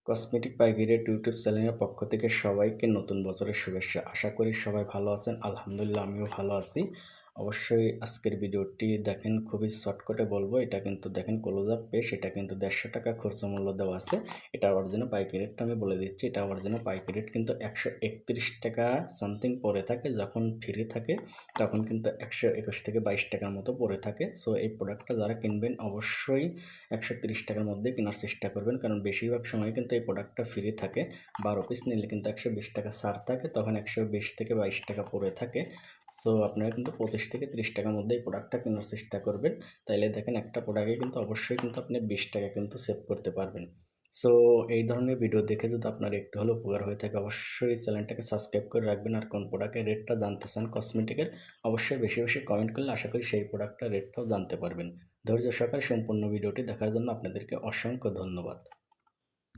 Cosmetic পাইকারি rate YouTube চ্যানেলের পক্ষ থেকে সবাইকে নতুন বছরের শুভেচ্ছা। আশা করি সবাই ভালো আছেন। আলহামদুলিল্লাহ আমিও ভালো আছি। অবশ্যই আজকের ভিডিওটি দেখেন, খুবই শর্টকাটে বলবো। এটা কিন্তু দেখেন ক্লোজ আপ পেজ, এটা কিন্তু ৳১৫০ খুচরা মূল্য দেওয়া আছে। এটা অরিজিনাল পাইকারি রেটটা আমি বলে দিচ্ছি। এটা অরিজিনাল পাইকারি রেট কিন্তু ৳১৩১ সামথিং পড়ে থাকে। যখন ফ্রি থাকে তখন কিন্তু ৳১২১ থেকে ৳২২ মতো পড়ে থাকে। সো এই প্রোডাক্টটা যারা কিনবেন অবশ্যই ৳১৩০ মধ্যে কেনার চেষ্টা করবেন, কারণ বেশিরভাগ সময় কিন্তু এই প্রোডাক্টটা ফ্রি থাকে। ১২ পিস নিলে কিন্তু ৳১২০ ছাড় থাকে, তখন ৳১২০ থেকে ৳২২ পড়ে থাকে। সো আপনারা কিন্তু ৳২৫ থেকে ৳৩০ মধ্যে এই প্রোডাক্টটা কেনার চেষ্টা করবেন। তাইলে দেখেন একটা প্রোডাক্টে কিন্তু অবশ্যই কিন্তু আপনি ৳২০ কিন্তু সেভ করতে পারবেন। সো এই ধরনের ভিডিও দেখে যদি আপনার একটু হলেও উপকার হয়ে থাকে অবশ্যই চ্যানেলটাকে সাবস্ক্রাইব করে রাখবেন। আর কোন প্রোডাক্টের রেটটা জানতে চান কসমেটিকের, অবশ্যই বেশি, বেশি কমেন্ট করলে আশা করি সেই প্রোডাক্টটার রেটটাও জানতে পারবেন। ধৈর্য সহকারে সম্পূর্ণ ভিডিওটি দেখার জন্য আপনাদেরকে অসংখ্য ধন্যবাদ।